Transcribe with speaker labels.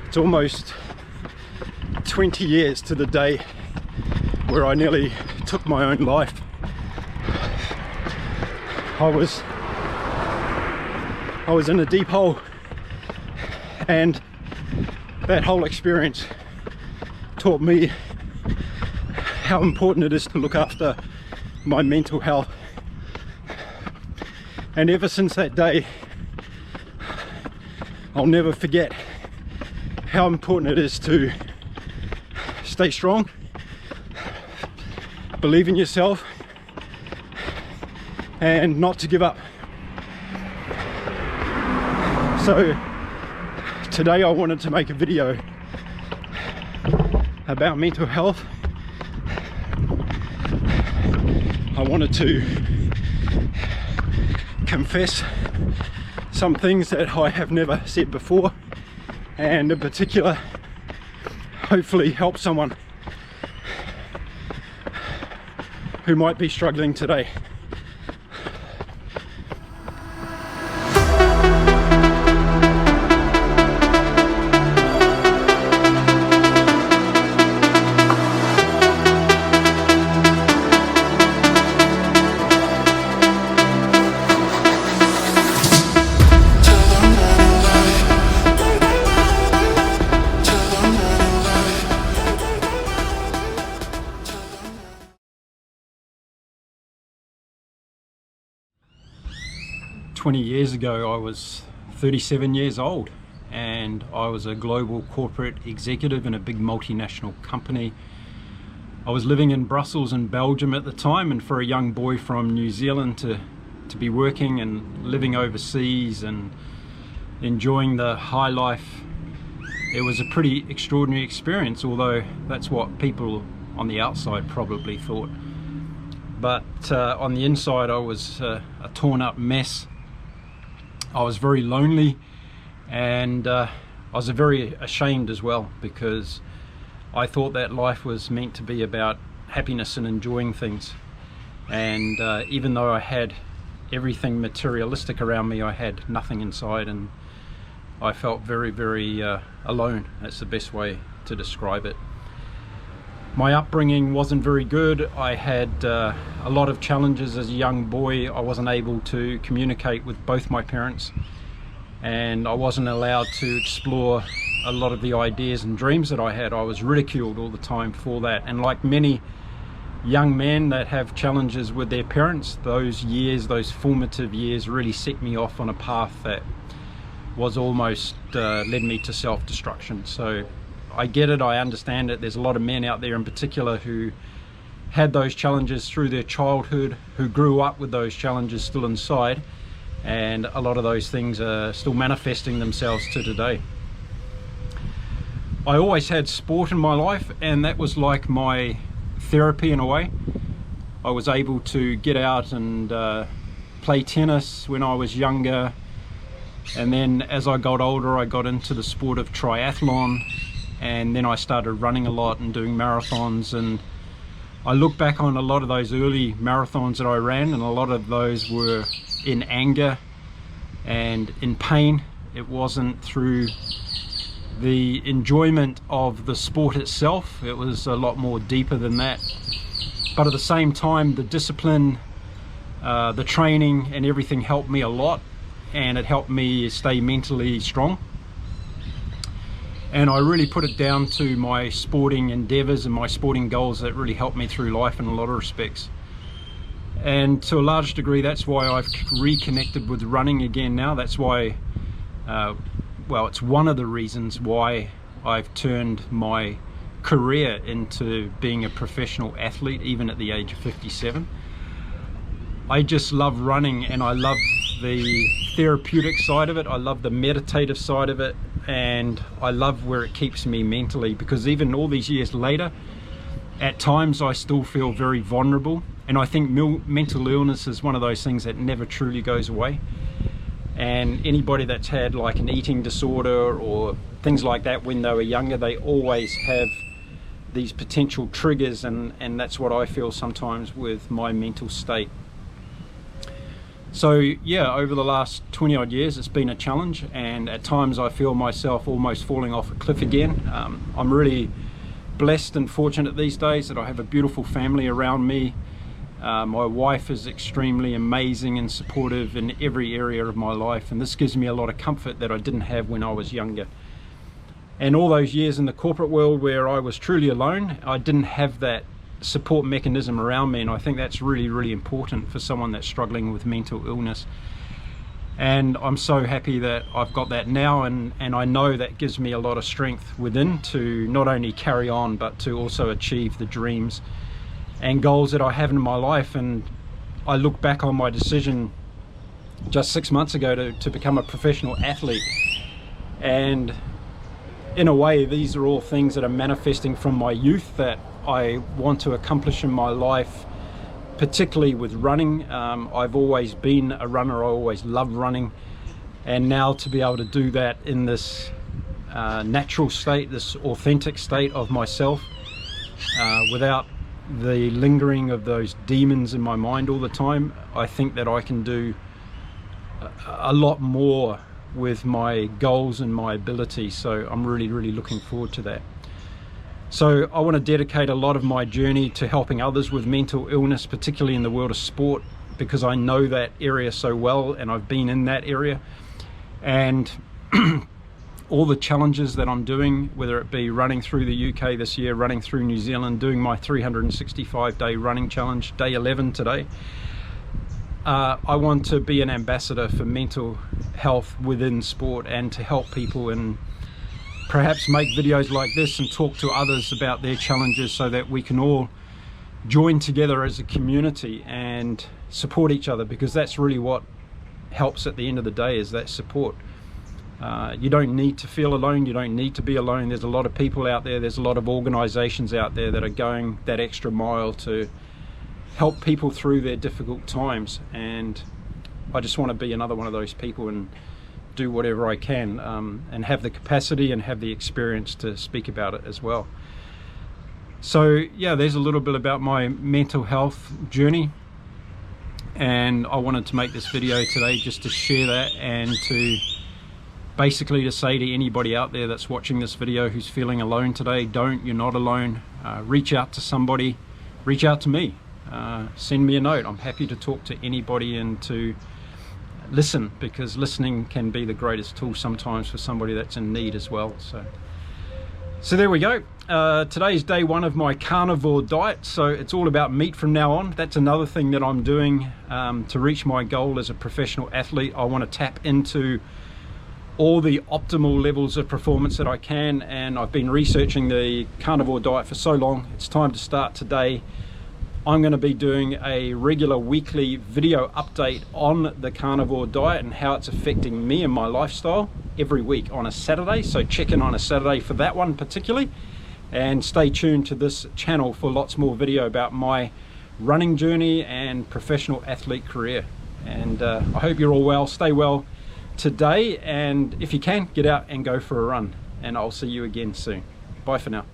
Speaker 1: It's almost 20 years to the day where I nearly took my own life. I was in a deep hole, and that whole experience taught me how important it is to look after my mental health. And ever since that day, I'll never forget how important it is to stay strong, believe in yourself, and not to give up. So today I wanted to make a video about mental health. I wanted to confess some things that I have never said before, and in particular hopefully help someone who might be struggling today. Years ago, I was 37 years old, and I was a global corporate executive in a big multinational company. I was living in Brussels and Belgium at the time, and for a young boy from New Zealand to be working and living overseas and enjoying the high life, it was a pretty extraordinary experience, although that's what people on the outside probably thought. But on the inside, I was a torn up mess. I was very lonely, and I was very ashamed as well, because I thought that life was meant to be about happiness and enjoying things. And even though I had everything materialistic around me, I had nothing inside, and I felt very, very alone. That's the best way to describe it. My upbringing wasn't very good. I had a lot of challenges as a young boy. I wasn't able to communicate with both my parents, and I wasn't allowed to explore a lot of the ideas and dreams that I had. I was ridiculed all the time for that. And like many young men that have challenges with their parents, those years, those formative years, really set me off on a path that was almost led me to self-destruction. So I get it, I understand it. There's a lot of men out there in particular who had those challenges through their childhood, who grew up with those challenges still inside, and a lot of those things are still manifesting themselves to today. I always had sport in my life, and that was like my therapy in a way. I was able to get out and play tennis when I was younger, and then as I got older I got into the sport of triathlon. And then I started running a lot and doing marathons, and I look back on a lot of those early marathons that I ran, and a lot of those were in anger and in pain. It wasn't through the enjoyment of the sport itself. It was a lot more deeper than that. But at the same time, the discipline, the training and everything helped me a lot, and it helped me stay mentally strong. And I really put it down to my sporting endeavors and my sporting goals that really helped me through life in a lot of respects. And to a large degree, that's why I've reconnected with running again now. That's why, well, it's one of the reasons why I've turned my career into being a professional athlete, even at the age of 57. I just love running, and I love the therapeutic side of it. I love the meditative side of it, and I love where it keeps me mentally, because even all these years later, at times I still feel very vulnerable. And I think mental illness is one of those things that never truly goes away. And anybody that's had like an eating disorder or things like that when they were younger, they always have these potential triggers, and that's what I feel sometimes with my mental state. So yeah, over the last 20 odd years it's been a challenge, and at times I feel myself almost falling off a cliff again. I'm really blessed and fortunate these days that I have a beautiful family around me. My wife is extremely amazing and supportive in every area of my life, and this gives me a lot of comfort that I didn't have when I was younger. And all those years in the corporate world where I was truly alone, I didn't have that support mechanism around me, and I think that's really important for someone that's struggling with mental illness. And I'm so happy that I've got that now, and I know that gives me a lot of strength within to not only carry on but to also achieve the dreams and goals that I have in my life. And I look back on my decision just 6 months ago to become a professional athlete, and in a way these are all things that are manifesting from my youth that I want to accomplish in my life, particularly with running. I've always been a runner, I always loved running, and now to be able to do that in this natural state, this authentic state of myself, without the lingering of those demons in my mind all the time, I think that I can do a lot more with my goals and my ability. So I'm really looking forward to that. So I want to dedicate a lot of my journey to helping others with mental illness, particularly in the world of sport, because I know that area so well and I've been in that area. And all the challenges that I'm doing, whether it be running through the UK this year, running through New Zealand, doing my 365-day running challenge, day 11 today, I want to be an ambassador for mental health within sport and to help people, and perhaps make videos like this and talk to others about their challenges so that we can all join together as a community and support each other, because that's really what helps at the end of the day, is that support. You don't need to feel alone, you don't need to be alone. There's a lot of people out there, there's a lot of organizations out there that are going that extra mile to help people through their difficult times, and I just want to be another one of those people and do whatever I can, and have the capacity and have the experience to speak about it as well. So yeah, there's a little bit about my mental health journey, and I wanted to make this video today just to share that, and to basically to say to anybody out there that's watching this video who's feeling alone today, you're not alone. Reach out to somebody, reach out to me, send me a note. I'm happy to talk to anybody and to listen, because listening can be the greatest tool sometimes for somebody that's in need as well. So there we go. Today's day one of my carnivore diet, so it's all about meat from now on. That's another thing that I'm doing to reach my goal as a professional athlete. I want to tap into all the optimal levels of performance that I can, and I've been researching the carnivore diet for so long. It's time to start today. I'm going to be doing a regular weekly video update on the carnivore diet and how it's affecting me and my lifestyle every week on a Saturday. So check in on a Saturday for that one particularly, and stay tuned to this channel for lots more video about my running journey and professional athlete career. And I hope you're all well, stay well today, and if you can, get out and go for a run, and I'll see you again soon. Bye for now.